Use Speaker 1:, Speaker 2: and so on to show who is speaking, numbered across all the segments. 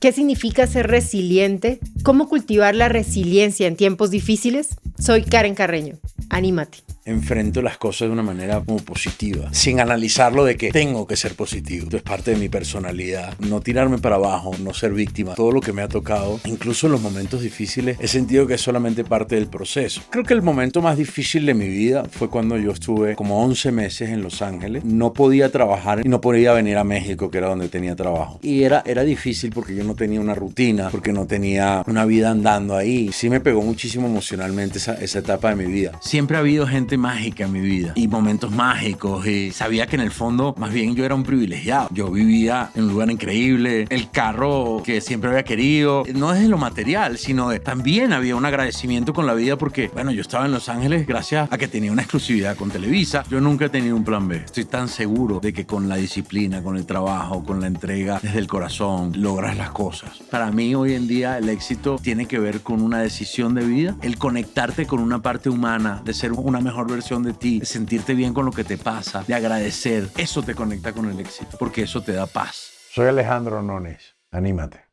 Speaker 1: ¿Qué significa ser resiliente? ¿Cómo cultivar la resiliencia en tiempos difíciles? Soy Karen Carreño. Anímate.
Speaker 2: Enfrento las cosas de una manera como positiva, sin analizarlo de que tengo que ser positivo. Esto es parte de mi personalidad. No tirarme para abajo, no ser víctima. Todo lo que me ha tocado, incluso en los momentos difíciles, he sentido que es solamente parte del proceso. Creo que el momento más difícil de mi vida fue cuando yo estuve como 11 meses en Los Ángeles. No podía trabajar y no podía venir a México, que era donde tenía trabajo. Y era difícil porque yo no tenía una rutina, porque no tenía una vida andando ahí. Sí me pegó muchísimo emocionalmente esa etapa de mi vida. Siempre ha habido gente mágica en mi vida y momentos mágicos, y sabía que en el fondo más bien yo era un privilegiado. Yo vivía en un lugar increíble, el carro que siempre había querido, no es de lo material, sino también había un agradecimiento con la vida porque, bueno, yo estaba en Los Ángeles gracias a que tenía una exclusividad con Televisa. Yo nunca he tenido un plan B. Estoy tan seguro de que con la disciplina, con el trabajo, con la entrega desde el corazón, logras las cosas. Para mí hoy en día el éxito tiene que ver con una decisión de vida, el conectarte con una parte humana, de ser una mejor versión de ti, de sentirte bien con lo que te pasa, de agradecer. Eso te conecta con el éxito, porque eso te da paz.
Speaker 3: Soy Alejandro Nones. Anímate.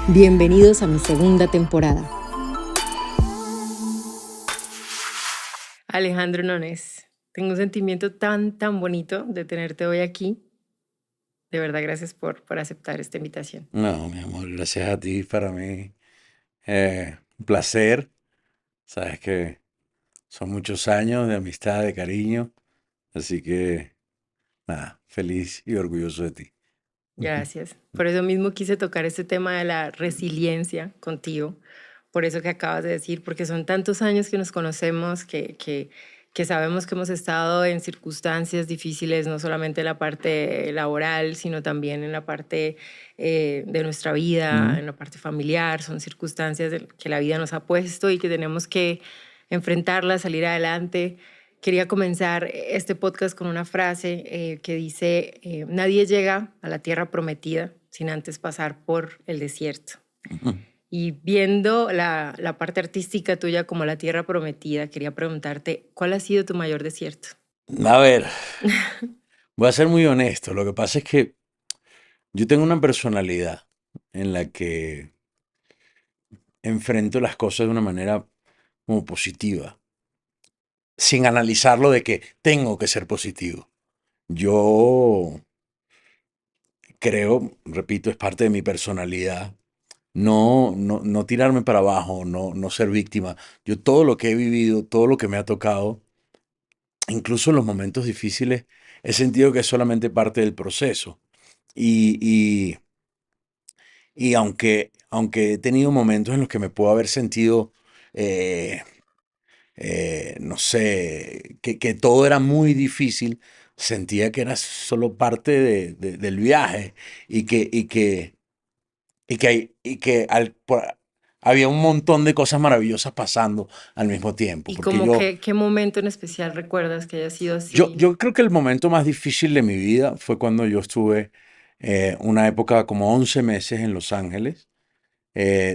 Speaker 1: Bienvenidos a mi segunda temporada. Alejandro Nones, tengo un sentimiento tan bonito de tenerte hoy aquí. De verdad, gracias por aceptar esta invitación.
Speaker 2: No, mi amor, gracias a ti. Para mí, un placer. Sabes que son muchos años de amistad, de cariño. Así que, nada, feliz y orgulloso de ti.
Speaker 1: Gracias. Por eso mismo quise tocar este tema de la resiliencia contigo, por eso que acabas de decir, porque son tantos años que nos conocemos, que sabemos que hemos estado en circunstancias difíciles, no solamente en la parte laboral, sino también en la parte de nuestra vida, en la parte familiar. Son circunstancias que la vida nos ha puesto y que tenemos que enfrentarlas, salir adelante. Quería comenzar este podcast con una frase que dice, nadie llega a la tierra prometida sin antes pasar por el desierto. Y viendo la parte artística tuya como la tierra prometida, quería preguntarte, ¿cuál ha sido tu mayor desierto?
Speaker 2: A ver, voy a ser muy honesto. Lo que pasa es que yo tengo una personalidad en la que enfrento las cosas de una manera como positiva, sin analizarlo de que tengo que ser positivo. Yo creo, repito, es parte de mi personalidad. No tirarme para abajo, no ser víctima. Yo todo lo que he vivido, todo lo que me ha tocado, incluso en los momentos difíciles, he sentido que es solamente parte del proceso. Y, y, y aunque he tenido momentos en los que me puedo haber sentido, eh, no sé, que todo era muy difícil, sentía que era solo parte del viaje y había un montón de cosas maravillosas pasando al mismo tiempo.
Speaker 1: ¿Y
Speaker 2: Porque
Speaker 1: como qué momento en especial recuerdas que haya sido así?
Speaker 2: yo creo que el momento más difícil de mi vida fue cuando yo estuve una época como 11 meses en Los Ángeles,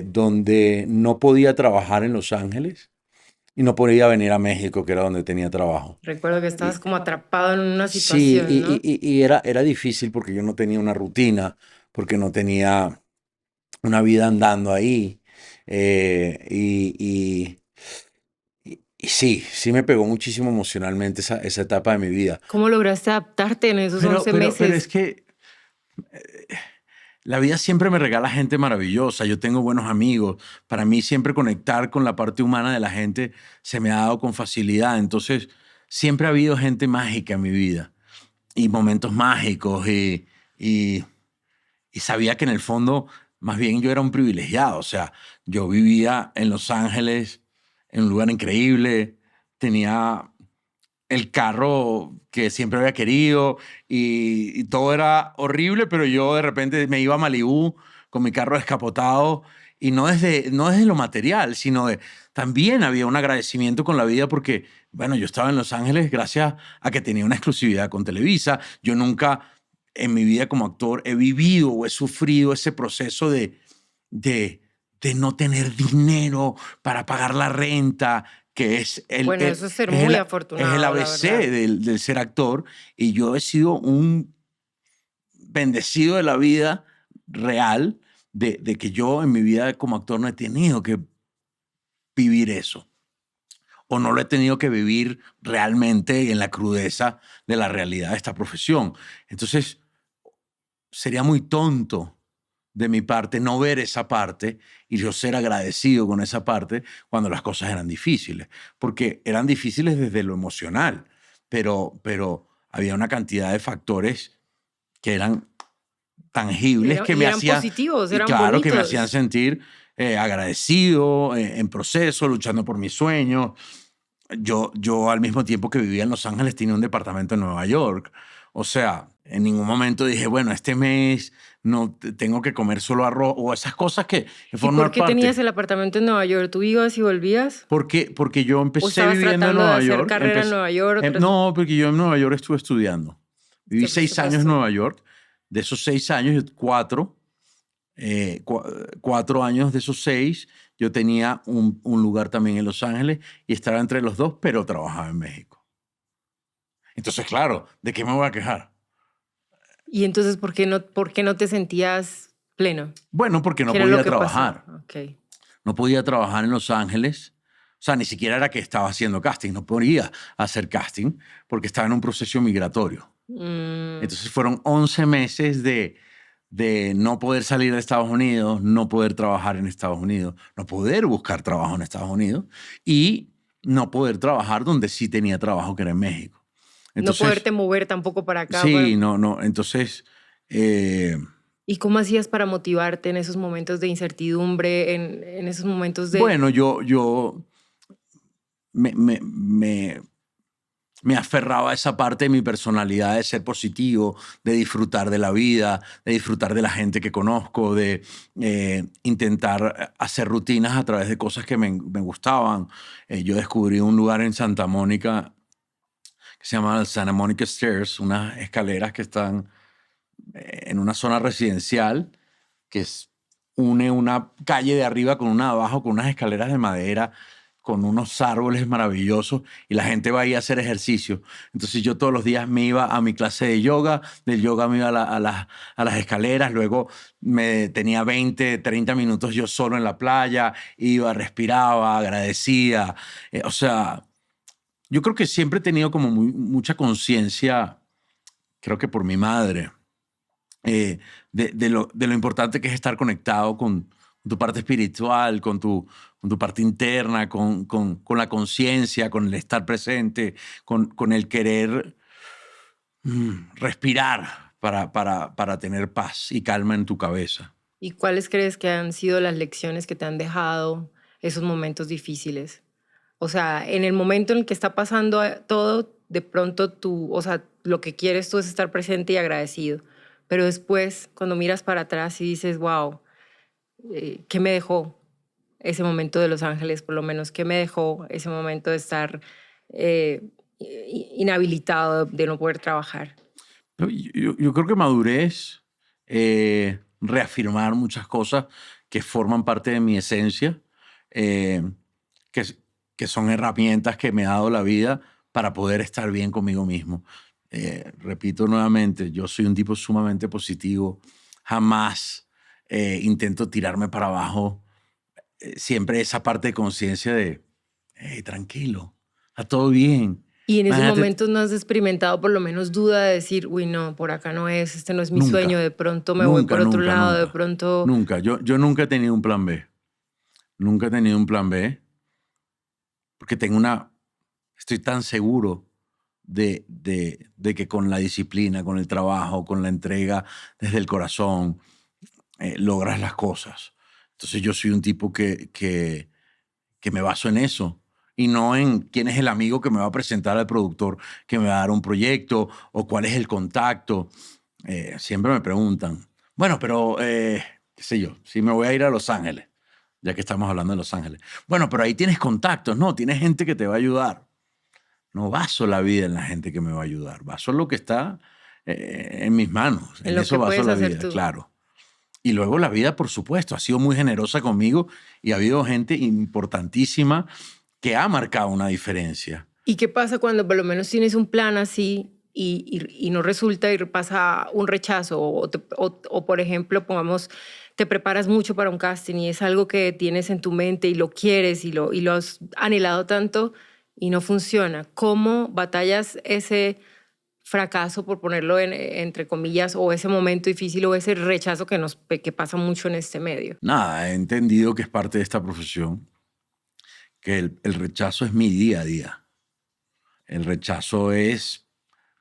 Speaker 2: donde no podía trabajar en Los Ángeles y no podía venir a México, que era donde tenía trabajo.
Speaker 1: Recuerdo que estabas como atrapado en una
Speaker 2: Sí,
Speaker 1: situación, ¿no?
Speaker 2: y era difícil porque yo no tenía una rutina, porque no tenía una vida andando ahí. eh, y, y- y sí me pegó muchísimo emocionalmente esa etapa de mi vida.
Speaker 1: ¿Cómo lograste adaptarte en esos 11 meses?
Speaker 2: Pero es que la vida siempre me regala gente maravillosa. Yo tengo buenos amigos. Para mí siempre conectar con la parte humana de la gente se me ha dado con facilidad. Entonces, siempre ha habido gente mágica en mi vida y momentos mágicos y, y sabía que en el fondo más bien yo era un privilegiado. O sea, yo vivía en Los Ángeles, en un lugar increíble, tenía el carro que siempre había querido y todo era horrible, pero yo de repente me iba a Malibú con mi carro descapotado y no desde lo material, sino también había un agradecimiento con la vida porque, bueno, yo estaba en Los Ángeles gracias a que tenía una exclusividad con Televisa. Yo nunca en mi vida como actor he vivido o he sufrido ese proceso de no tener dinero para pagar la renta, que es
Speaker 1: Bueno, eso es ser
Speaker 2: es
Speaker 1: muy
Speaker 2: es
Speaker 1: afortunado,
Speaker 2: el
Speaker 1: la
Speaker 2: ABC
Speaker 1: verdad.
Speaker 2: del ser actor. Y yo he sido un bendecido de la vida real de que yo en mi vida como actor no he tenido que vivir eso. O no lo he tenido que vivir realmente en la crudeza de la realidad de esta profesión. Entonces, sería muy tonto de mi parte no ver esa parte y yo ser agradecido con esa parte cuando las cosas eran difíciles, porque eran difíciles desde lo emocional, pero había una cantidad de factores que eran tangibles que
Speaker 1: Y
Speaker 2: me
Speaker 1: eran
Speaker 2: hacían,
Speaker 1: positivos,
Speaker 2: y
Speaker 1: eran
Speaker 2: claro, que me hacían
Speaker 1: bonitos.
Speaker 2: sentir agradecido, en proceso, luchando por mis sueños. Yo al mismo tiempo que vivía en Los Ángeles tenía un departamento en Nueva York. O sea, en ningún momento dije, bueno, este mes no tengo que comer solo arroz o esas cosas que
Speaker 1: ¿Y por
Speaker 2: forman
Speaker 1: qué tenías
Speaker 2: parte.
Speaker 1: el apartamento en Nueva York? ¿Tú ibas y volvías?
Speaker 2: Porque yo
Speaker 1: ¿O
Speaker 2: empecé
Speaker 1: estabas
Speaker 2: viviendo en
Speaker 1: tratando de
Speaker 2: Nueva
Speaker 1: hacer
Speaker 2: York.
Speaker 1: carrera en Nueva York?
Speaker 2: No, porque yo en Nueva York estuve estudiando. Viví
Speaker 1: Te fuiste
Speaker 2: 6
Speaker 1: para
Speaker 2: años en
Speaker 1: estudiar.
Speaker 2: Nueva York. De esos 6 años, 4 años de esos 6, yo tenía un lugar también en Los Ángeles y estaba entre los dos, pero trabajaba en México. Entonces, claro, ¿de qué me voy a quejar?
Speaker 1: Y entonces, por qué no te sentías pleno?
Speaker 2: Bueno, porque no
Speaker 1: ¿Qué era lo
Speaker 2: podía
Speaker 1: que pasó?
Speaker 2: trabajar.
Speaker 1: Ok.
Speaker 2: No podía trabajar en Los Ángeles. O sea, ni siquiera era que estaba haciendo casting. No podía hacer casting porque estaba en un proceso migratorio.
Speaker 1: Mm,
Speaker 2: Entonces fueron 11 meses de no poder salir de Estados Unidos, no poder trabajar en Estados Unidos, no poder buscar trabajo en Estados Unidos y no poder trabajar donde sí tenía trabajo, que era en México.
Speaker 1: no
Speaker 2: Entonces,
Speaker 1: poderte mover tampoco para acá.
Speaker 2: sí, no, no. Entonces, eh,
Speaker 1: ¿Y cómo hacías para motivarte en esos momentos de incertidumbre, en esos momentos de...
Speaker 2: bueno, yo me, me, me, me aferraba a esa parte de mi personalidad de ser positivo, de disfrutar de la vida, de disfrutar de la gente que conozco, de intentar hacer rutinas a través de cosas que me gustaban. Yo descubrí un lugar en Santa Mónica que se llama Santa Monica Stairs, unas escaleras que están en una zona residencial que une una calle de arriba con una de abajo, con unas escaleras de madera, con unos árboles maravillosos, y la gente va ahí a hacer ejercicio. Entonces yo todos los días me iba a mi clase de yoga, del yoga me iba a las escaleras, luego me tenía 20, 30 minutos yo solo en la playa, iba, respiraba, agradecía. O sea, yo creo que siempre he tenido como mucha conciencia, creo que por mi madre, de lo importante que es estar conectado con tu parte espiritual, con tu parte interna, con la conciencia, con el estar presente, con el querer respirar para tener paz y calma en tu cabeza.
Speaker 1: ¿Y cuáles crees que han sido las lecciones que te han dejado esos momentos difíciles? O sea, en el momento en el que está pasando todo, de pronto tú, o sea, lo que quieres tú es estar presente y agradecido. Pero después, cuando miras para atrás y dices, wow, ¿qué me dejó ese momento de Los Ángeles? Por lo menos, ¿qué me dejó ese momento de estar inhabilitado, de no poder trabajar?
Speaker 2: Yo creo que madurez, reafirmar muchas cosas que forman parte de mi esencia, eh, que, que son herramientas que me ha dado la vida para poder estar bien conmigo mismo. Repito nuevamente, yo soy un tipo sumamente positivo, jamás intento tirarme para abajo. Siempre esa parte de conciencia de, hey, tranquilo, está todo bien.
Speaker 1: Y en esos
Speaker 2: Imagínate,
Speaker 1: momentos no has experimentado por lo menos duda de decir, uy, no, por acá no es, este no es mi sueño,
Speaker 2: nunca,
Speaker 1: de pronto me voy
Speaker 2: nunca,
Speaker 1: por otro
Speaker 2: nunca,
Speaker 1: lado, de
Speaker 2: nunca,
Speaker 1: pronto...
Speaker 2: nunca. Yo nunca he tenido un plan B. Nunca he tenido un plan B porque estoy tan seguro de que con la disciplina, con el trabajo, con la entrega desde el corazón, logras las cosas. Entonces yo soy un tipo que me baso en eso y no en quién es el amigo que me va a presentar al productor que me va a dar un proyecto o cuál es el contacto. Siempre me preguntan, bueno, pero, qué sé yo, si me voy a ir a Los Ángeles, ya que estamos hablando de Los Ángeles. Bueno, pero ahí tienes contactos, ¿no? Tienes gente que te va a ayudar. No baso la vida en la gente que me va a ayudar, baso en lo que está en mis manos.
Speaker 1: En lo
Speaker 2: eso
Speaker 1: que
Speaker 2: baso
Speaker 1: puedes
Speaker 2: la
Speaker 1: hacer
Speaker 2: vida,
Speaker 1: tú.
Speaker 2: claro. Y luego la vida, por supuesto, ha sido muy generosa conmigo y ha habido gente importantísima que ha marcado una diferencia.
Speaker 1: ¿Y qué pasa cuando por lo menos tienes un plan así y no resulta y pasa un rechazo? O, por ejemplo, pongamos, te preparas mucho para un casting y es algo que tienes en tu mente y lo quieres y lo has anhelado tanto y no funciona. ¿Cómo batallas ese fracaso, por ponerlo entre comillas, o ese momento difícil o ese rechazo que pasa mucho en este medio?
Speaker 2: Nada, he entendido que es parte de esta profesión, que el rechazo es mi día a día. El rechazo es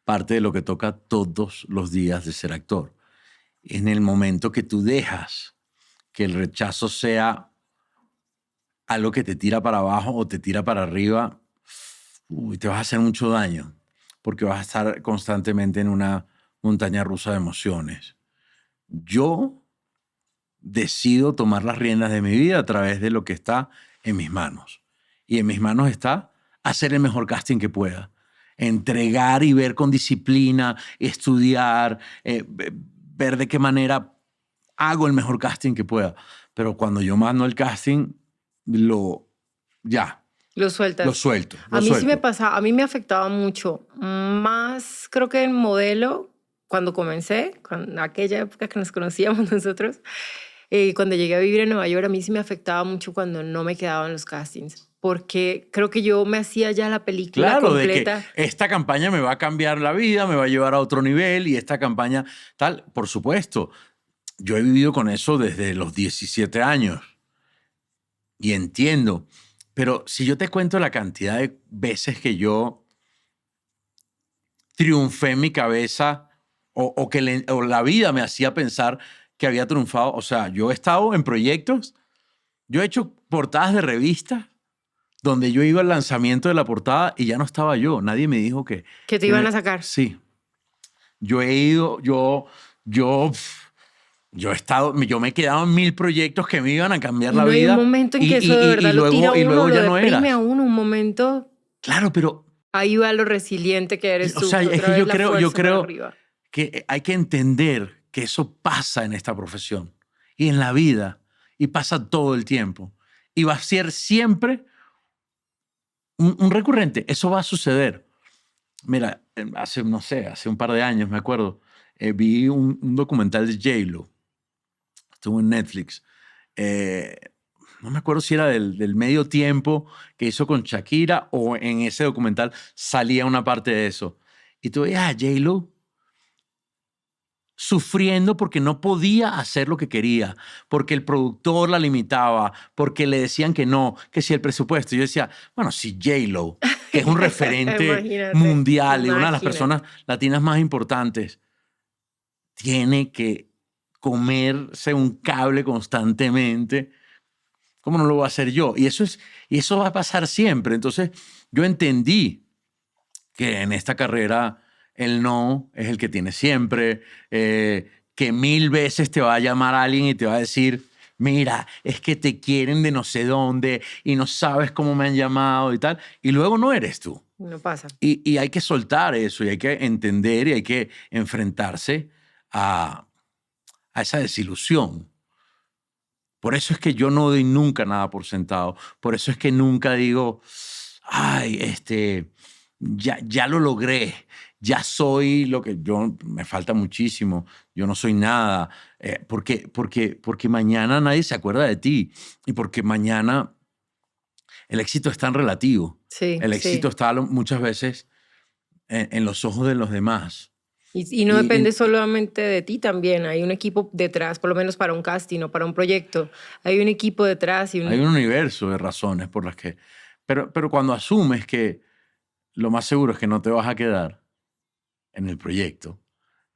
Speaker 2: parte de lo que toca todos los días de ser actor. En el momento que tú dejas que el rechazo sea algo que te tira para abajo o te tira para arriba, te vas a hacer mucho daño, porque vas a estar constantemente en una montaña rusa de emociones. Yo decido tomar las riendas de mi vida a través de lo que está en mis manos. Y en mis manos está hacer el mejor casting que pueda. Entregar y ver con disciplina, estudiar, ver de qué manera hago el mejor casting que pueda. Pero cuando yo mando el casting, lo
Speaker 1: Lo sueltas.
Speaker 2: suelto.
Speaker 1: A mí sí me pasaba, a mí me afectaba mucho, más creo que en modelo, cuando comencé, con aquella época que nos conocíamos nosotros, cuando llegué a vivir en Nueva York, a mí sí me afectaba mucho cuando no me quedaban los castings, porque creo que yo me hacía ya la película
Speaker 2: Claro,
Speaker 1: completa.
Speaker 2: de que esta campaña me va a cambiar la vida, me va a llevar a otro nivel y esta campaña tal, por supuesto. Yo he vivido con eso desde los 17 años y entiendo. Pero si yo te cuento la cantidad de veces que yo triunfé en mi cabeza o que la vida me hacía pensar que había triunfado, o sea, yo he estado en proyectos, yo he hecho portadas de revistas donde yo iba al lanzamiento de la portada y ya no estaba yo. Nadie me dijo que...
Speaker 1: Que te iban a sacar.
Speaker 2: Sí. Yo he ido, yo he estado, yo me he quedado en 1000 proyectos que me iban a cambiar
Speaker 1: Y
Speaker 2: la
Speaker 1: no hay
Speaker 2: vida.
Speaker 1: un momento en que eso de verdad lo tira a
Speaker 2: y
Speaker 1: uno,
Speaker 2: luego
Speaker 1: lo
Speaker 2: ya no
Speaker 1: deprime
Speaker 2: eras.
Speaker 1: a uno, un momento.
Speaker 2: Claro, pero...
Speaker 1: Ahí va lo resiliente que eres
Speaker 2: O
Speaker 1: tú.
Speaker 2: sea, es
Speaker 1: otra
Speaker 2: que
Speaker 1: vez
Speaker 2: yo
Speaker 1: la
Speaker 2: creo
Speaker 1: fuerza para
Speaker 2: que
Speaker 1: arriba.
Speaker 2: hay que entender que eso pasa en esta profesión y en la vida y pasa todo el tiempo. Y va a ser siempre un recurrente. Eso va a suceder. Mira, hace un par de años, me acuerdo, vi un documental de J-Lo. Estuvo en Netflix. No me acuerdo si era del medio tiempo que hizo con Shakira o en ese documental salía una parte de eso. Y tú veías a J-Lo sufriendo porque no podía hacer lo que quería, porque el productor la limitaba, porque le decían que no, que si el presupuesto. Yo decía, bueno, si J-Lo, que es un referente
Speaker 1: Imagínate,
Speaker 2: mundial y una de las
Speaker 1: imagínate.
Speaker 2: personas latinas más importantes, tiene que comerse un cable constantemente, ¿cómo no lo voy a hacer yo? Y eso va a pasar siempre. Entonces, yo entendí que en esta carrera el no es el que tiene siempre, que 1000 veces te va a llamar alguien y te va a decir, mira, es que te quieren de no sé dónde y no sabes cómo me han llamado y tal, y luego no eres tú.
Speaker 1: No pasa.
Speaker 2: Y hay que soltar eso y hay que entender y hay que enfrentarse a esa desilusión. Por eso es que yo no doy nunca nada por sentado. Por eso es que nunca digo, ay, ya lo logré, ya soy lo que me falta muchísimo, yo no soy nada, porque mañana nadie se acuerda de ti y porque mañana el éxito es tan relativo.
Speaker 1: Sí,
Speaker 2: El
Speaker 1: sí.
Speaker 2: éxito está muchas veces en los ojos de los demás.
Speaker 1: Y no depende solamente de ti también. Hay un equipo detrás, por lo menos para un casting o para un proyecto. Hay un equipo detrás.
Speaker 2: Hay un universo de razones por las que... Pero cuando asumes que lo más seguro es que no te vas a quedar en el proyecto,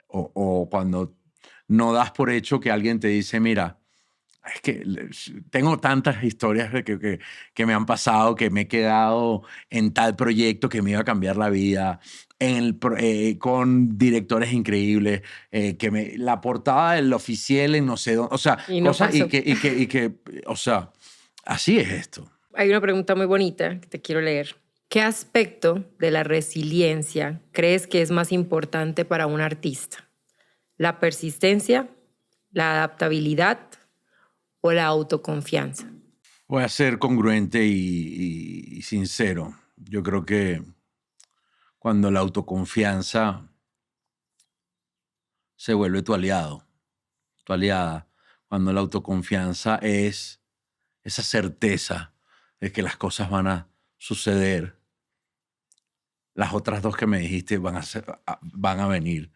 Speaker 2: o cuando no das por hecho que alguien te dice, mira, es que tengo tantas historias que me han pasado, que me he quedado en tal proyecto que me iba a cambiar la vida, con directores increíbles, la portada del oficial en no sé dónde, o sea,
Speaker 1: Y no
Speaker 2: cosas
Speaker 1: pasó.
Speaker 2: o sea, así es esto.
Speaker 1: Hay una pregunta muy bonita que te quiero leer. ¿Qué aspecto de la resiliencia crees que es más importante para un artista? ¿La persistencia, la adaptabilidad o la autoconfianza?
Speaker 2: Voy a ser congruente y sincero. Yo creo que cuando la autoconfianza se vuelve tu aliado, tu aliada, cuando la autoconfianza es esa certeza de que las cosas van a suceder, las otras dos que me dijiste van a venir.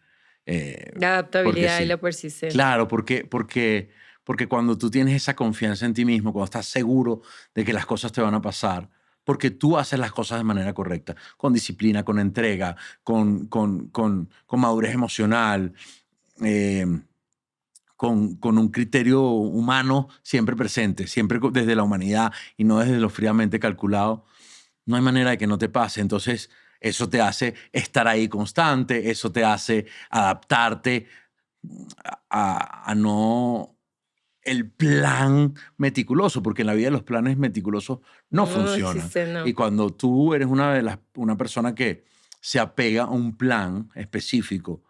Speaker 1: La
Speaker 2: Porque
Speaker 1: adaptabilidad y la
Speaker 2: sí.
Speaker 1: persistencia.
Speaker 2: Claro, porque cuando tú tienes esa confianza en ti mismo, cuando estás seguro de que las cosas te van a pasar, porque tú haces las cosas de manera correcta, con disciplina, con entrega, con madurez emocional, eh, con un criterio humano siempre presente, siempre desde la humanidad y no desde lo fríamente calculado, no hay manera de que no te pase. Entonces, eso te hace estar ahí constante, eso te hace adaptarte a no el plan meticuloso, porque en la vida los planes meticulosos no
Speaker 1: No
Speaker 2: funcionan.
Speaker 1: existe, no.
Speaker 2: Y cuando tú eres una persona que se apega a un plan específico,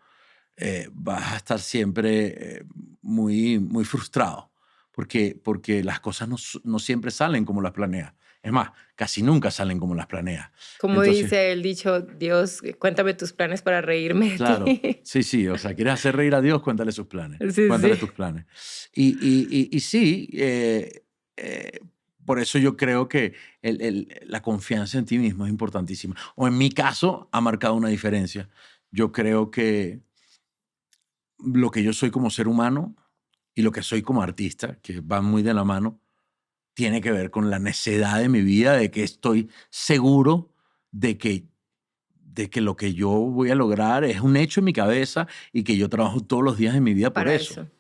Speaker 2: vas a estar siempre muy frustrado, porque las cosas no siempre salen como las planeas. Es más, casi nunca salen como las planeas.
Speaker 1: Como
Speaker 2: Entonces,
Speaker 1: dice el dicho, Dios, cuéntame tus planes para reírme de
Speaker 2: claro,
Speaker 1: ti.
Speaker 2: sí, o sea, quieres hacer reír a Dios, cuéntale sus planes,
Speaker 1: Sí,
Speaker 2: cuéntale
Speaker 1: sí.
Speaker 2: tus planes. Y sí, eh, por eso yo creo que la confianza en ti mismo es importantísima. O en mi caso, ha marcado una diferencia. Yo creo que lo que yo soy como ser humano y lo que soy como artista, que van muy de la mano, tiene que ver con la necedad de mi vida, de que estoy seguro de que lo que yo voy a lograr es un hecho en mi cabeza y que yo trabajo todos los días de mi vida por
Speaker 1: Para
Speaker 2: eso.
Speaker 1: eso.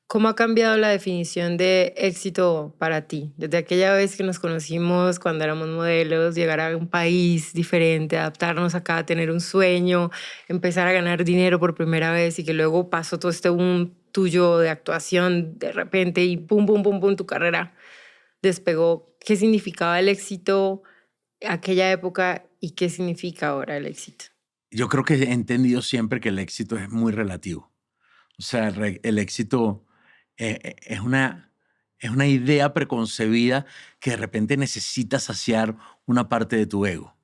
Speaker 1: ¿Cómo ha cambiado la definición de éxito para ti? Desde aquella vez que nos conocimos cuando éramos modelos, llegar a un país diferente, adaptarnos acá, tener un sueño, empezar a ganar dinero por primera vez y que luego pasó todo este boom tuyo de actuación de repente y pum, pum, pum, pum, tu carrera despegó. ¿Qué significaba el éxito aquella época y qué significa ahora el éxito?
Speaker 2: Yo creo que he entendido siempre que el éxito es muy relativo. O sea, el éxito es una idea preconcebida que de repente necesita saciar una parte de tu ego.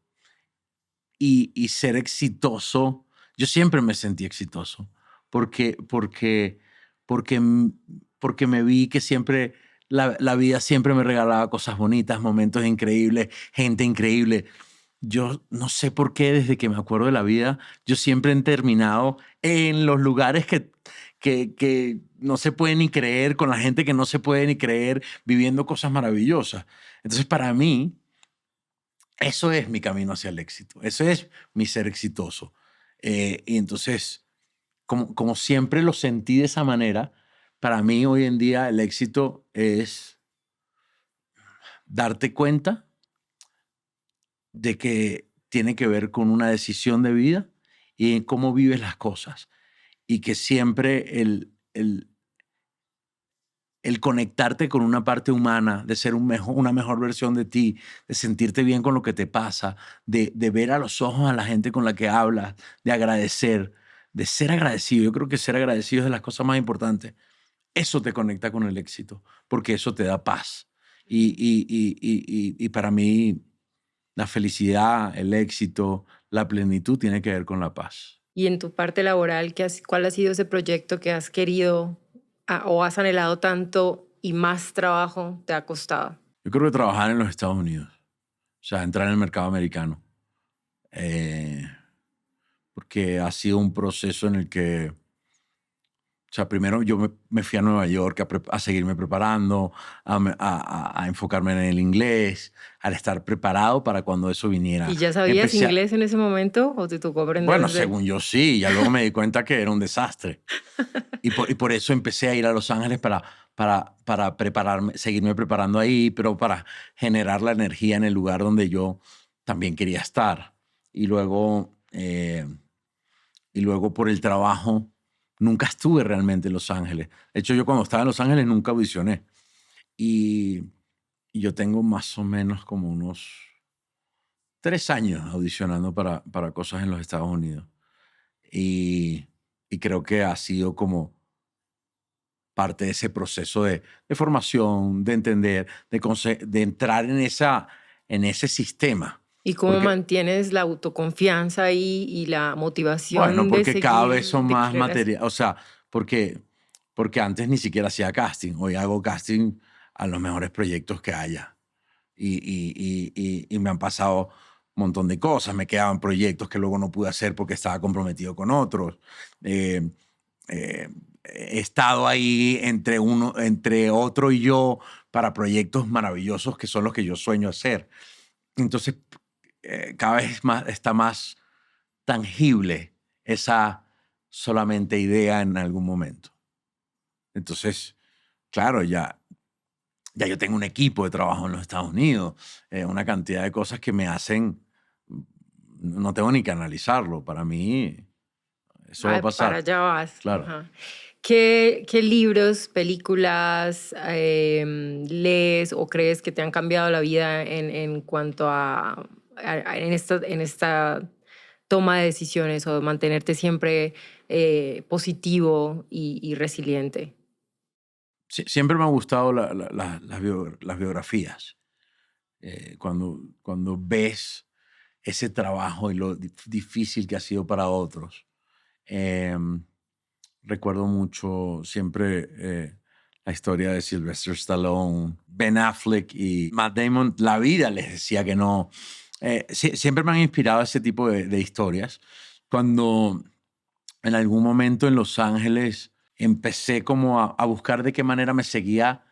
Speaker 2: Y ser exitoso, yo siempre me sentí exitoso, porque, porque, porque, porque me vi que siempre, la vida siempre me regalaba cosas bonitas, momentos increíbles, gente increíble. Yo no sé por qué desde que me acuerdo de la vida, yo siempre he terminado en los lugares que no se puede ni creer, con la gente que no se puede ni creer, viviendo cosas maravillosas. Entonces, para mí, eso es mi camino hacia el éxito. Eso es mi ser exitoso. Y entonces, como siempre lo sentí de esa manera, para mí hoy en día el éxito es darte cuenta de que tiene que ver con una decisión de vida y en cómo vives las cosas. Y que siempre el conectarte con una parte humana, de ser una mejor versión de ti, de sentirte bien con lo que te pasa, de ver a los ojos a la gente con la que hablas, de agradecer, de ser agradecido. Yo creo que ser agradecido es de las cosas más importantes. Eso te conecta con el éxito, porque eso te da paz. Y para mí, la felicidad, el éxito, la plenitud tiene que ver con la paz.
Speaker 1: Y en tu parte laboral, ¿cuál ha sido ese proyecto que has querido o has anhelado tanto y más trabajo te ha costado?
Speaker 2: Yo creo que trabajar en los Estados Unidos, o sea, entrar en el mercado americano, eh, porque ha sido un proceso en el que, o sea, primero yo me fui a Nueva York a seguirme preparando, a enfocarme en el inglés, al estar preparado para cuando eso viniera.
Speaker 1: ¿Y ya sabías inglés en ese momento o te tocó aprender
Speaker 2: Bueno,
Speaker 1: desde...?
Speaker 2: según yo sí, ya luego me di cuenta que era un desastre. Y por eso empecé a ir a Los Ángeles para prepararme, seguirme preparando ahí, pero para generar la energía en el lugar donde yo también quería estar. Y luego por el trabajo, nunca estuve realmente en Los Ángeles. De hecho, yo cuando estaba en Los Ángeles nunca audicioné. Y yo tengo más o menos como unos 3 años audicionando para cosas en los Estados Unidos. Y creo que ha sido como parte de ese proceso de formación, de entender, de entrar en ese sistema.
Speaker 1: ¿Y cómo
Speaker 2: Porque,
Speaker 1: mantienes la autoconfianza y la motivación
Speaker 2: bueno,
Speaker 1: de
Speaker 2: porque cada vez
Speaker 1: seguir,
Speaker 2: son
Speaker 1: de
Speaker 2: más
Speaker 1: querer hacer?
Speaker 2: materiales. O sea, porque antes ni siquiera hacía casting. Hoy hago casting a los mejores proyectos que haya. Y me han pasado un montón de cosas. Me quedaban proyectos que luego no pude hacer porque estaba comprometido con otros. Eh, eh, He estado ahí entre otro y yo para proyectos maravillosos que son los que yo sueño hacer. Entonces, cada vez más está más tangible esa solamente idea en algún momento. Entonces, claro, ya yo tengo un equipo de trabajo en los Estados Unidos, una cantidad de cosas que me hacen, no tengo ni que analizarlo. Para mí, eso va a
Speaker 1: Para
Speaker 2: pasar.
Speaker 1: allá vas.
Speaker 2: Claro.
Speaker 1: Ajá. ¿Qué libros, películas lees o crees que te han cambiado la vida en cuanto en esta toma de decisiones o de mantenerte siempre positivo y resiliente?
Speaker 2: Siempre me han gustado las biografías. Cuando ves ese trabajo y lo difícil que ha sido para otros. Recuerdo mucho siempre la historia de Sylvester Stallone, Ben Affleck y Matt Damon. La vida les decía que no. Siempre me han inspirado ese tipo de historias. Cuando en algún momento en Los Ángeles empecé como a buscar de qué manera me seguía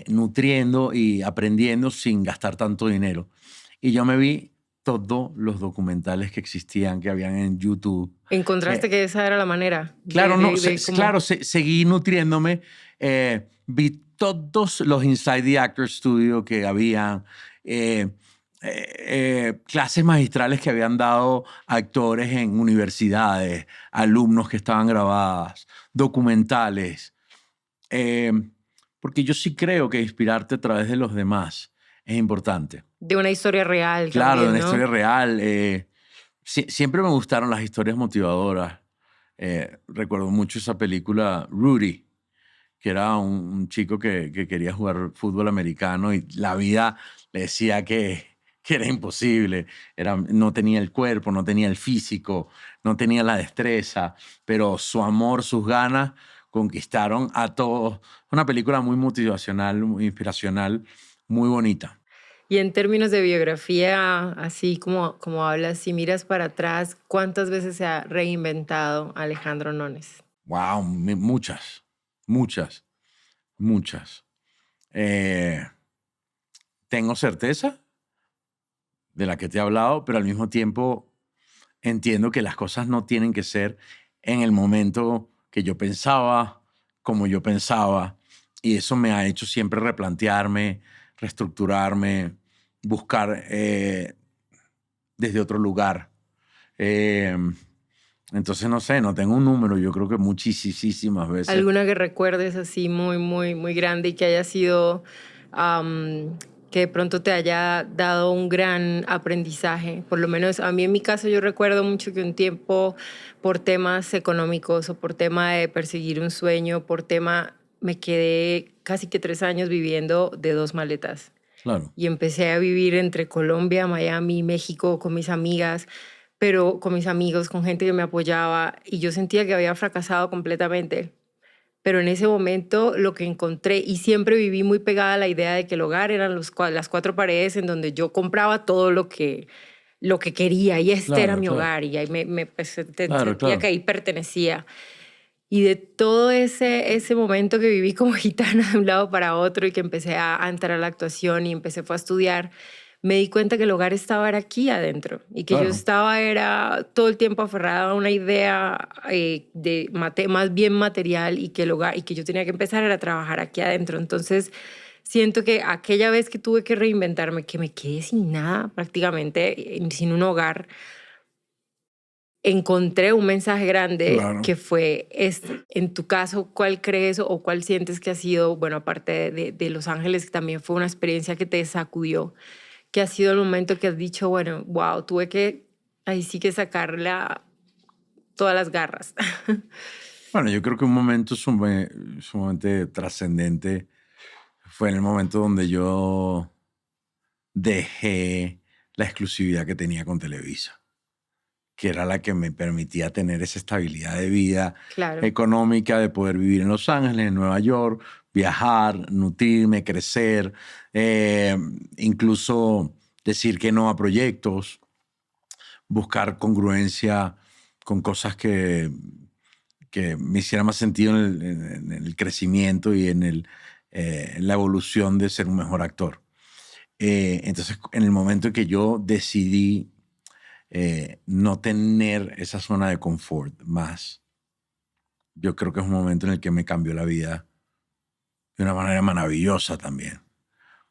Speaker 2: nutriendo y aprendiendo sin gastar tanto dinero. Y yo me vi todos los documentales que existían, que habían en YouTube.
Speaker 1: ¿Encontraste que esa era la manera
Speaker 2: Claro, no,
Speaker 1: de cómo?
Speaker 2: claro, seguí nutriéndome. Vi todos los Inside the Actors Studio que habían, clases magistrales que habían dado actores en universidades, alumnos que estaban grabadas, documentales. Eh, Porque yo sí creo que inspirarte a través de los demás es importante.
Speaker 1: De una historia real
Speaker 2: Claro, de
Speaker 1: también,
Speaker 2: una
Speaker 1: ¿no?
Speaker 2: historia real. Siempre me gustaron las historias motivadoras. Recuerdo mucho esa película Rudy, que era un chico que quería jugar fútbol americano y la vida le decía que era imposible. No tenía el cuerpo, no tenía el físico, no tenía la destreza, pero su amor, sus ganas conquistaron a todos. Una película muy motivacional, muy inspiracional, muy bonita.
Speaker 1: Y en términos de biografía, así como hablas, si miras para atrás, ¿cuántas veces se ha reinventado Alejandro Nones?
Speaker 2: Wow, muchas, muchas, muchas. Tengo certeza de la que te he hablado, pero al mismo tiempo entiendo que las cosas no tienen que ser en el momento que yo pensaba, como yo pensaba, y eso me ha hecho siempre replantearme, reestructurarme, buscar desde otro lugar. Eh, entonces, no sé, no tengo un número, yo creo que muchísimas veces.
Speaker 1: ¿Alguna que recuerdes así muy, muy, muy grande y que haya sido, que de pronto te haya dado un gran aprendizaje? Por lo menos a mí en mi caso yo recuerdo mucho que un tiempo por temas económicos o por tema de perseguir un sueño, me quedé casi que 3 años viviendo de 2 maletas.
Speaker 2: Claro.
Speaker 1: Y empecé a vivir entre Colombia, Miami, México, con mis amigas, pero con mis amigos, con gente que me apoyaba, y yo sentía que había fracasado completamente. Pero en ese momento lo que encontré, y siempre viví muy pegada a la idea de que el hogar eran las 4 paredes en donde yo compraba todo lo que quería, y este era
Speaker 2: Claro,
Speaker 1: mi
Speaker 2: claro.
Speaker 1: hogar, y ahí pues,
Speaker 2: Claro,
Speaker 1: sentía
Speaker 2: claro.
Speaker 1: que ahí pertenecía. Y de todo ese momento que viví como gitana de un lado para otro y que empecé a entrar a la actuación y fue a estudiar, me di cuenta que el hogar estaba era aquí adentro y que yo
Speaker 2: Claro.
Speaker 1: estaba era todo el tiempo aferrada a una idea más bien material y que el hogar y que yo tenía que empezar era a trabajar aquí adentro. Entonces siento que aquella vez que tuve que reinventarme, que me quedé sin nada prácticamente, sin un hogar, encontré un mensaje grande
Speaker 2: Claro.
Speaker 1: que fue, en tu caso, ¿cuál crees o cuál sientes que ha sido, bueno, aparte de Los Ángeles, que también fue una experiencia que te sacudió? que ha sido el momento que has dicho, bueno, wow, tuve que, ahí sí que sacarle todas las garras?
Speaker 2: Bueno, yo creo que un momento sumamente trascendente fue en el momento donde yo dejé la exclusividad que tenía con Televisa, que era la que me permitía tener esa estabilidad de vida
Speaker 1: Claro,
Speaker 2: económica, de poder vivir en Los Ángeles, en Nueva York, viajar, nutrirme, crecer, incluso decir que no a proyectos, buscar congruencia con cosas que me hicieran más sentido en el crecimiento y en la evolución de ser un mejor actor. Entonces, en el momento en que yo decidí no tener esa zona de confort más, yo creo que es un momento en el que me cambió la vida de una manera maravillosa también,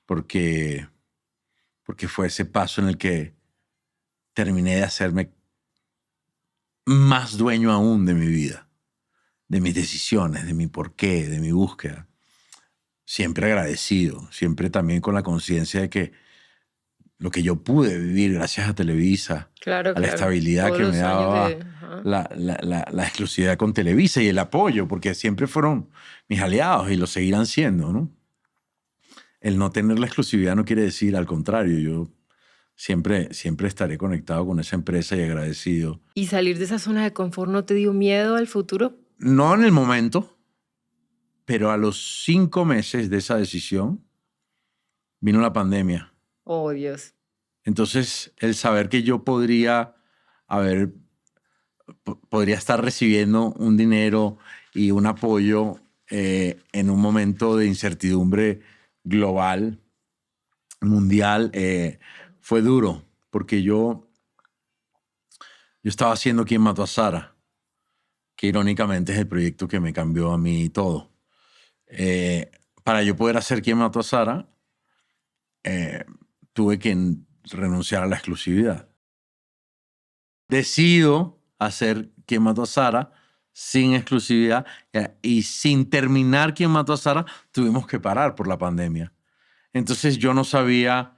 Speaker 2: porque, porque fue ese paso en el que terminé de hacerme más dueño aún de mi vida, de mis decisiones, de mi porqué, de mi búsqueda. Siempre agradecido, siempre también con la conciencia de que lo que yo pude vivir gracias a Televisa,
Speaker 1: claro,
Speaker 2: a la
Speaker 1: claro.
Speaker 2: estabilidad
Speaker 1: Todos
Speaker 2: que me
Speaker 1: los años
Speaker 2: daba
Speaker 1: de... ajá.
Speaker 2: la exclusividad con Televisa y el apoyo, porque siempre fueron mis aliados y lo seguirán siendo, ¿no? El no tener la exclusividad no quiere decir, al contrario, yo siempre estaré conectado con esa empresa y agradecido.
Speaker 1: ¿Y salir de esa zona de confort no te dio miedo al futuro?
Speaker 2: No en el momento, pero a los 5 meses de esa decisión vino la pandemia.
Speaker 1: Oh, Dios.
Speaker 2: Entonces, el saber que yo haber, podría estar recibiendo un dinero y un apoyo en un momento de incertidumbre global, mundial, fue duro, porque yo estaba haciendo Quién mató a Sara, que irónicamente es el proyecto que me cambió a mí todo. Para yo poder hacer Quién mató a Sara, tuve que renunciar a la exclusividad. Decido hacer Quién mató a Sara sin exclusividad y sin terminar Quién mató a Sara tuvimos que parar por la pandemia. Entonces yo no sabía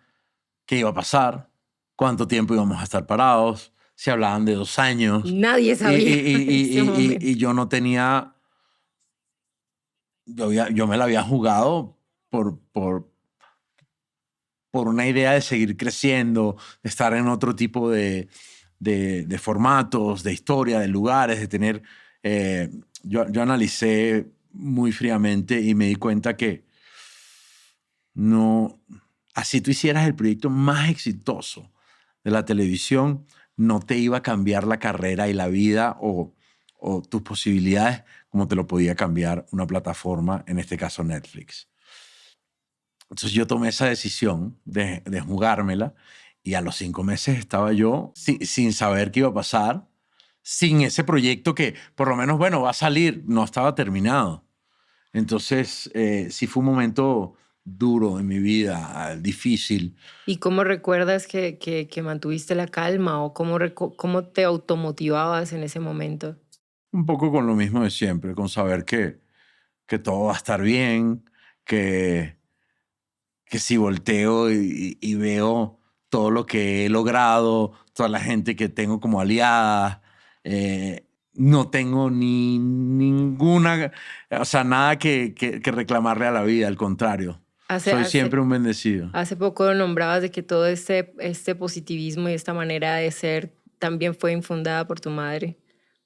Speaker 2: qué iba a pasar, cuánto tiempo íbamos a estar parados, se hablaban de 2 años
Speaker 1: Nadie sabía en ese
Speaker 2: y
Speaker 1: momento.
Speaker 2: yo no tenía, yo me la había jugado por una idea de seguir creciendo, de estar en otro tipo de formatos, de historia, de lugares, de tener... yo analicé muy fríamente y me di cuenta que no, así tú hicieras el proyecto más exitoso de la televisión, no te iba a cambiar la carrera y la vida o tus posibilidades como te lo podía cambiar una plataforma, en este caso Netflix. Entonces yo tomé esa decisión de jugármela y a los 5 meses estaba yo sin saber qué iba a pasar, sin ese proyecto que por lo menos, bueno, va a salir, no estaba terminado. Entonces sí fue un momento duro en mi vida, difícil.
Speaker 1: ¿Y cómo recuerdas que mantuviste la calma o cómo te automotivabas en ese momento?
Speaker 2: Un poco con lo mismo de siempre, con saber que todo va a estar bien, que, que si volteo y veo todo lo que he logrado, toda la gente que tengo como aliada, no tengo ninguna, o sea, nada que reclamarle a la vida, al contrario.
Speaker 1: Hace,
Speaker 2: Soy
Speaker 1: hace,
Speaker 2: siempre un bendecido.
Speaker 1: hace poco nombrabas de que todo este positivismo y esta manera de ser también fue infundada por tu madre.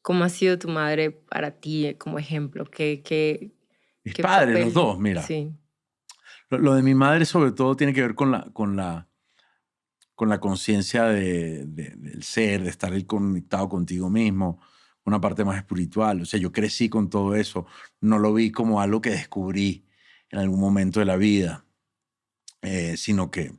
Speaker 1: ¿Cómo ha sido tu madre para ti como ejemplo?
Speaker 2: Mis
Speaker 1: ¿Qué
Speaker 2: padres, los
Speaker 1: papel?
Speaker 2: dos, mira.
Speaker 1: Sí.
Speaker 2: Lo de mi madre sobre todo tiene que ver con la conciencia del ser, de estar ahí conectado contigo mismo, una parte más espiritual. O sea, yo crecí con todo eso. No lo vi como algo que descubrí en algún momento de la vida, sino que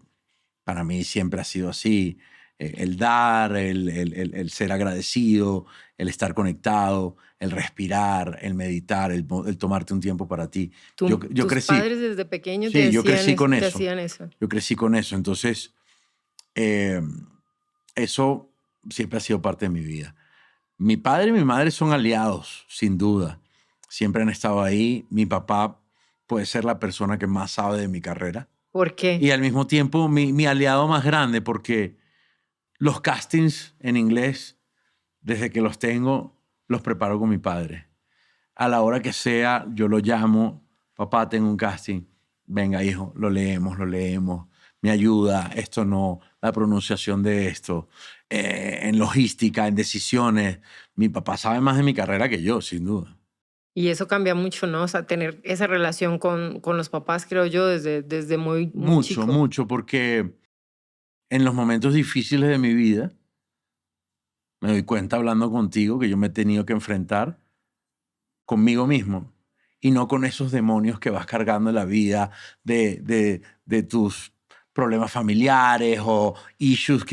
Speaker 2: para mí siempre ha sido así. El dar, el ser agradecido, el estar conectado, el respirar, el meditar, el tomarte un tiempo para ti. Yo
Speaker 1: Tus
Speaker 2: crecí,
Speaker 1: padres desde pequeño te
Speaker 2: sí, yo
Speaker 1: decían,
Speaker 2: crecí con
Speaker 1: te
Speaker 2: eso.
Speaker 1: hacían eso.
Speaker 2: Yo crecí con eso. Entonces, eh, eso siempre ha sido parte de mi vida. Mi padre y mi madre son aliados, sin duda. Siempre han estado ahí. Mi papá puede ser la persona que más sabe de mi carrera.
Speaker 1: ¿Por
Speaker 2: y
Speaker 1: qué?
Speaker 2: al mismo tiempo mi aliado más grande, porque los castings en inglés, desde que los tengo, los preparo con mi padre. A la hora que sea, yo lo llamo, papá, tengo un casting, venga hijo, lo leemos, me ayuda, esto no, la pronunciación de esto, en logística, en decisiones. Mi papá sabe más de mi carrera que yo, sin duda.
Speaker 1: Y eso cambia mucho, ¿no? O sea, tener esa relación con los papás, creo yo, desde muy, muy
Speaker 2: Mucho,
Speaker 1: chico.
Speaker 2: mucho, porque en los momentos difíciles de mi vida, me doy cuenta hablando contigo que yo me he tenido que enfrentar conmigo mismo y no con esos demonios que vas cargando en la vida de tus problemas familiares o issues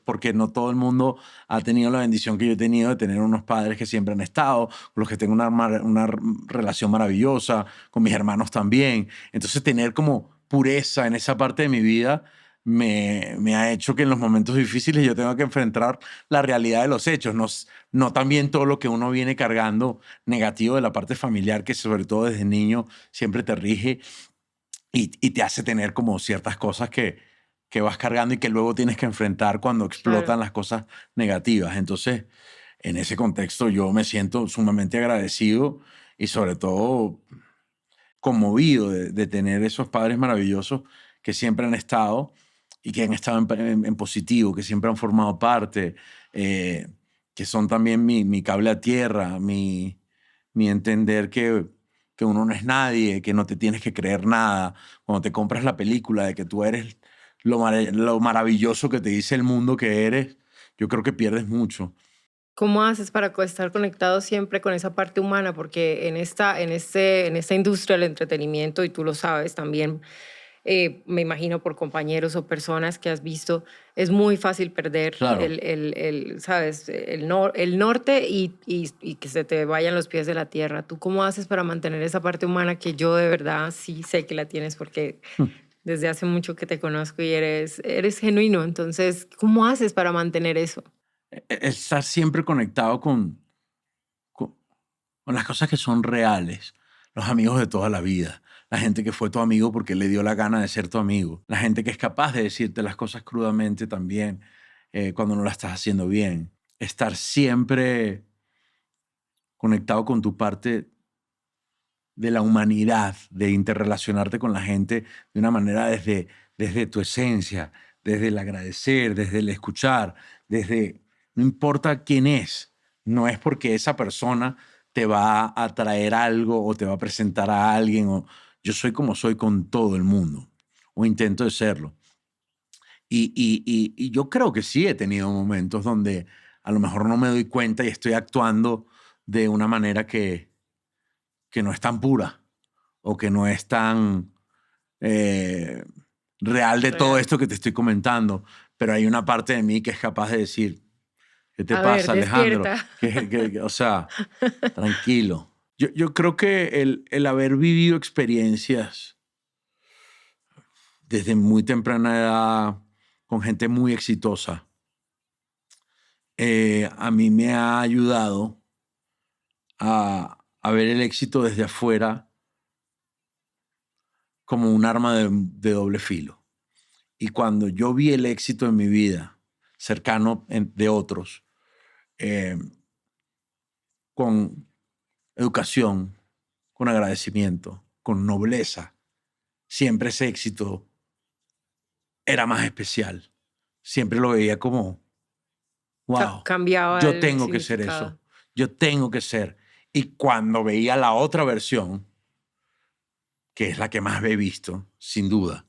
Speaker 2: porque no todo el mundo ha tenido la bendición que yo he tenido de tener unos padres que siempre han estado, con los que tengo una relación maravillosa, con mis hermanos también. Entonces tener como pureza en esa parte de mi vida me ha hecho que en los momentos difíciles yo tenga que enfrentar la realidad de los hechos, no también todo lo que uno viene cargando negativo de la parte familiar, que sobre todo desde niño siempre te rige y te hace tener como ciertas cosas que vas cargando y que luego tienes que enfrentar cuando
Speaker 1: Claro.
Speaker 2: explotan las cosas negativas. Entonces, en ese contexto yo me siento sumamente agradecido y sobre todo conmovido de tener esos padres maravillosos que siempre han estado y que han estado en positivo, que siempre han formado parte, eh, que son también mi cable a tierra, mi entender que uno no es nadie, que no te tienes que creer nada. Cuando te compras la película de que tú eres lo maravilloso que te dice el mundo que eres, yo creo que pierdes mucho.
Speaker 1: ¿Cómo haces para estar conectado siempre con esa parte humana? Porque en esta industria del entretenimiento, y tú lo sabes también, me imagino por compañeros o personas que has visto, es muy fácil perder
Speaker 2: Claro.
Speaker 1: ¿sabes? El norte y que se te vayan los pies de la tierra. ¿Tú cómo haces para mantener esa parte humana que yo de verdad sí sé que la tienes porque desde hace mucho que te conozco y eres genuino? Entonces, ¿cómo haces para mantener eso?
Speaker 2: Estar siempre conectado con, con las cosas que son reales, los amigos de toda la vida, la gente que fue tu amigo porque le dio la gana de ser tu amigo, la gente que es capaz de decirte las cosas crudamente también cuando no las estás haciendo bien. Estar siempre conectado con tu parte de la humanidad, de interrelacionarte con la gente de una manera desde tu esencia, desde el agradecer, desde el escuchar, no importa quién es, no es porque esa persona te va a traer algo o te va a presentar a alguien, o yo soy como soy con todo el mundo, o intento de serlo. Y yo creo que sí he tenido momentos donde a lo mejor no me doy cuenta y estoy actuando de una manera que no es tan pura o que no es tan eh, real de todo
Speaker 1: Real.
Speaker 2: esto que te estoy comentando, pero hay una parte de mí que es capaz de decir, ¿qué te
Speaker 1: A ver,
Speaker 2: pasa, Alejandro?
Speaker 1: despierta.
Speaker 2: O sea, tranquilo. Yo creo que el haber vivido experiencias desde muy temprana edad con gente muy exitosa, a mí me ha ayudado a ver el éxito desde afuera como un arma de doble filo. Y cuando yo vi el éxito en mi vida, cercano de otros, eh, con educación, con agradecimiento, con nobleza, siempre ese éxito era más especial. Siempre lo veía como, wow,
Speaker 1: Cambiaba
Speaker 2: yo
Speaker 1: el
Speaker 2: tengo que ser eso,
Speaker 1: significado.
Speaker 2: yo tengo que ser. Y cuando veía la otra versión, que es la que más he visto, sin duda,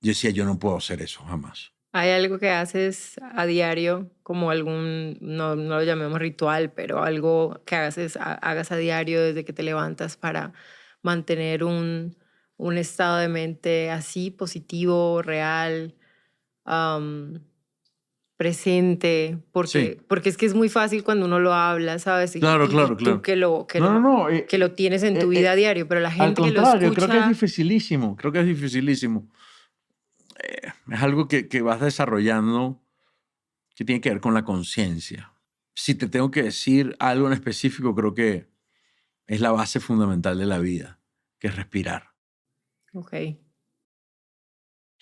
Speaker 2: yo decía, yo no puedo hacer eso jamás.
Speaker 1: ¿Hay algo que haces a diario, como algún, no lo llamemos ritual, pero algo que hagas a diario desde que te levantas para mantener un estado de mente así, positivo, real, am, presente?
Speaker 2: Sí,
Speaker 1: Porque es que es muy fácil cuando uno lo habla, ¿sabes?
Speaker 2: claro,
Speaker 1: Y
Speaker 2: claro,
Speaker 1: tú
Speaker 2: claro. No, no, no.
Speaker 1: que lo tienes en tu
Speaker 2: Eh,
Speaker 1: vida a
Speaker 2: eh,
Speaker 1: diario, pero la
Speaker 2: al
Speaker 1: gente que lo
Speaker 2: contrario, creo que es
Speaker 1: escucha,
Speaker 2: dificilísimo. Creo que es dificilísimo. Es algo que vas desarrollando que tiene que ver con la conciencia. Si te tengo que decir algo en específico, creo que es la base fundamental de la vida, que es respirar.
Speaker 1: ok,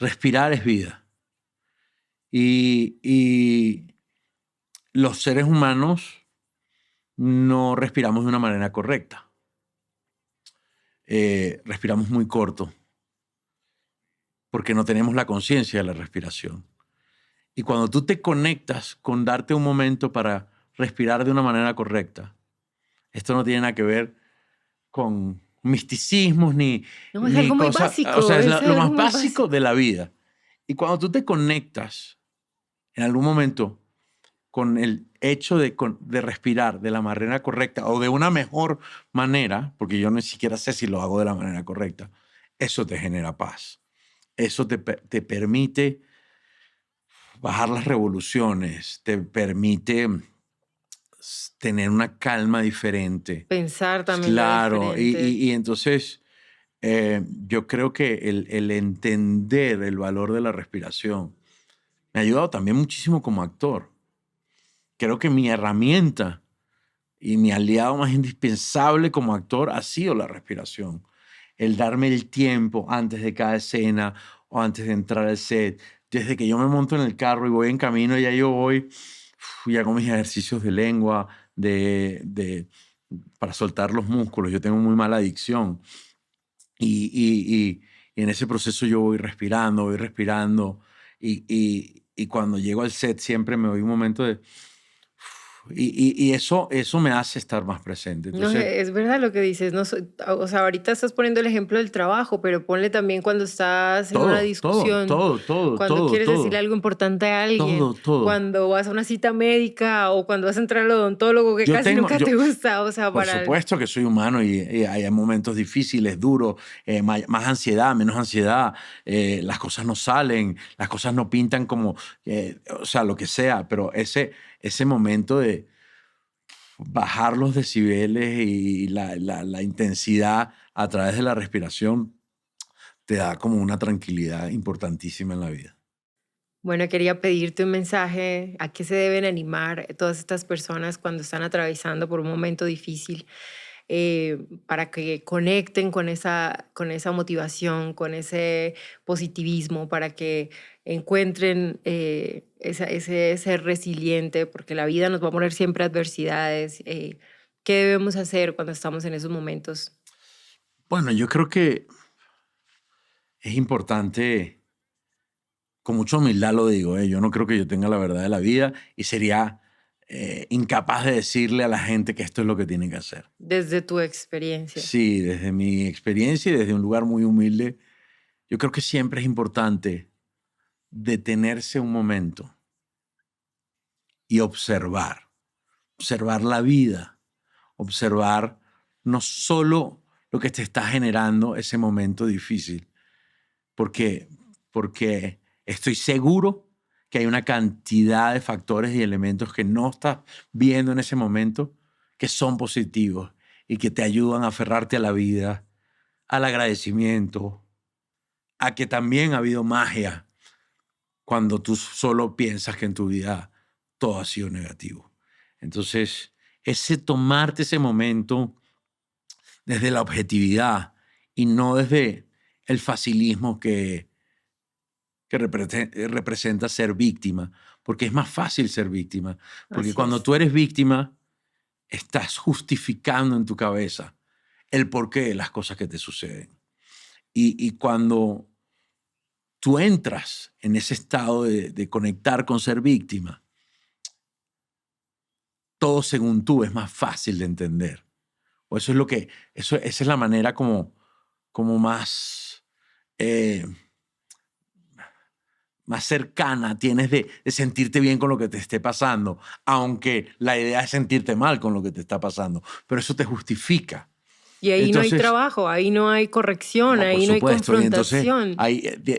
Speaker 2: respirar es vida. Y los seres humanos no respiramos de una manera correcta. Respiramos muy corto porque no tenemos la conciencia de la respiración. Y cuando tú te conectas con darte un momento para respirar de una manera correcta, esto no tiene nada que ver con misticismos
Speaker 1: No, es algo muy básico.
Speaker 2: O sea, es
Speaker 1: es
Speaker 2: lo más
Speaker 1: algo muy
Speaker 2: básico de la vida. Y cuando tú te conectas en algún momento con el hecho de respirar de la manera correcta o de una mejor manera, porque yo ni siquiera sé si lo hago de la manera correcta, eso te genera paz. Eso te permite bajar las revoluciones, te permite tener una calma diferente.
Speaker 1: Pensar también
Speaker 2: Claro,
Speaker 1: diferente.
Speaker 2: y entonces yo creo que el entender el valor de la respiración me ha ayudado también muchísimo como actor. Creo que mi herramienta y mi aliado más indispensable como actor ha sido la respiración. El darme el tiempo antes de cada escena o antes de entrar al set. Desde que yo me monto en el carro y voy en camino, ya yo voy y hago mis ejercicios de lengua para soltar los músculos. Yo tengo muy mala adicción. Y en ese proceso yo voy respirando. Y cuando llego al set siempre me doy un momento de... Y eso me hace estar más presente.
Speaker 1: No,
Speaker 2: Entonces,
Speaker 1: es verdad lo que dices. No, o sea, ahorita estás poniendo el ejemplo del trabajo, pero ponle también cuando estás en una discusión, cuando quieres decirle algo importante a alguien,
Speaker 2: todo.
Speaker 1: cuando vas a una cita médica o cuando vas a entrar al odontólogo que casi nunca te gusta. O sea,
Speaker 2: Por
Speaker 1: para...
Speaker 2: supuesto que soy humano y hay momentos difíciles, duros, más ansiedad, menos ansiedad, las cosas no salen, las cosas no pintan como, o sea, lo que sea, pero ese momento de bajar los decibeles y la intensidad a través de la respiración te da como una tranquilidad importantísima en la vida.
Speaker 1: Bueno, quería pedirte un mensaje. ¿A qué se deben animar todas estas personas cuando están atravesando por un momento difícil, para que conecten con esa motivación, con ese positivismo, para que encuentren ese ser resiliente, porque la vida nos va a poner siempre adversidades? ¿Qué debemos hacer cuando estamos en esos momentos?
Speaker 2: Bueno, yo creo que es importante, con mucha humildad lo digo, yo no creo que yo tenga la verdad de la vida y sería incapaz de decirle a la gente que esto es lo que tienen que hacer.
Speaker 1: Desde tu experiencia.
Speaker 2: Sí, desde mi experiencia y desde un lugar muy humilde, yo creo que siempre es importante detenerse un momento y observar la vida, observar no solo lo que te está generando ese momento difícil, porque estoy seguro que hay una cantidad de factores y elementos que no estás viendo en ese momento que son positivos y que te ayudan a aferrarte a la vida, al agradecimiento, a que también ha habido magia cuando tú solo piensas que en tu vida todo ha sido negativo. Entonces, tomarte ese momento desde la objetividad y no desde el facilismo que representa ser víctima, porque es más fácil ser víctima, porque
Speaker 1: Así
Speaker 2: cuando
Speaker 1: es.
Speaker 2: tú eres víctima, estás justificando en tu cabeza el porqué de las cosas que te suceden. Y cuando tú entras en ese estado de conectar con ser víctima, todo según tú es más fácil de entender. O eso es esa es la manera como más, más cercana tienes de sentirte bien con lo que te esté pasando, aunque la idea es sentirte mal con lo que te está pasando, pero eso te justifica.
Speaker 1: Y ahí no hay
Speaker 2: Entonces,
Speaker 1: trabajo, ahí no hay corrección,
Speaker 2: no, por
Speaker 1: ahí no hay
Speaker 2: supuesto, y entonces
Speaker 1: confrontación.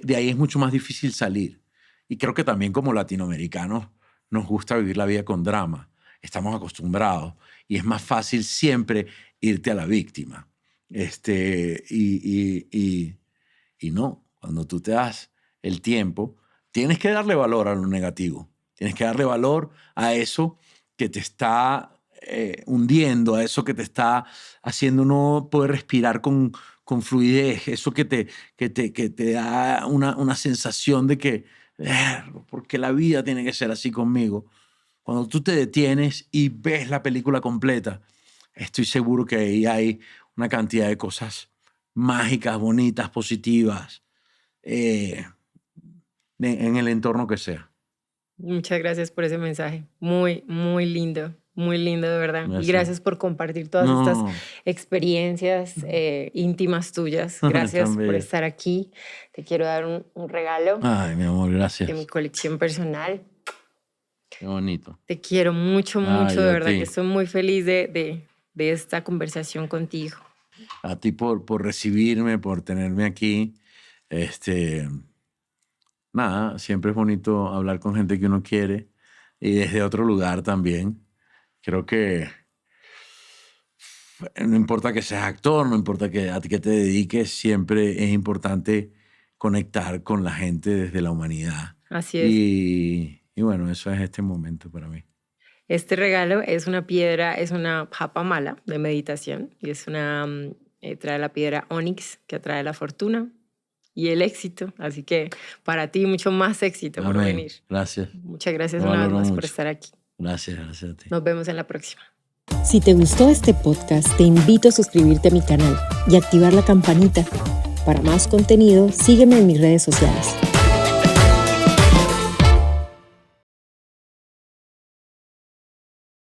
Speaker 2: de ahí es mucho más difícil salir. Y creo que también como latinoamericanos nos gusta vivir la vida con drama, estamos acostumbrados y es más fácil siempre irte a la víctima. Y no, cuando tú te das el tiempo, tienes que darle valor a lo negativo, tienes que darle valor a eso que te está hundiendo, a eso que te está haciendo no poder respirar con con fluidez, eso que te da una sensación de que, porque la vida tiene que ser así conmigo. Cuando tú te detienes y ves la película completa, estoy seguro que ahí hay una cantidad de cosas mágicas, bonitas, positivas, en el entorno que sea.
Speaker 1: Muchas gracias por ese mensaje. Muy, muy lindo de verdad.
Speaker 2: Gracias.
Speaker 1: Y gracias por compartir todas estas experiencias íntimas tuyas. Gracias por estar aquí. Te quiero dar un regalo.
Speaker 2: Ay, mi amor, gracias.
Speaker 1: De mi colección personal.
Speaker 2: Qué bonito.
Speaker 1: Te quiero mucho,
Speaker 2: Ay,
Speaker 1: de
Speaker 2: a
Speaker 1: verdad,
Speaker 2: ti.
Speaker 1: que estoy muy feliz de esta conversación contigo.
Speaker 2: A ti por recibirme, por tenerme aquí. Nada, siempre es bonito hablar con gente que uno quiere y desde otro lugar también. Creo que no importa que seas actor, no importa a qué te dediques, siempre es importante conectar con la gente desde la humanidad.
Speaker 1: Así es.
Speaker 2: Y bueno, eso es este momento para mí.
Speaker 1: Este regalo es una piedra, es una japa mala de meditación y es trae la piedra Onix, que atrae la fortuna y el éxito. Así que para ti mucho más éxito por venir.
Speaker 2: Gracias.
Speaker 1: Muchas gracias una vez más por estar aquí.
Speaker 2: Gracias a ti.
Speaker 1: Nos vemos en la próxima.
Speaker 4: Si te gustó este podcast, te invito a suscribirte a mi canal y activar la campanita. Para más contenido, sígueme en mis redes sociales.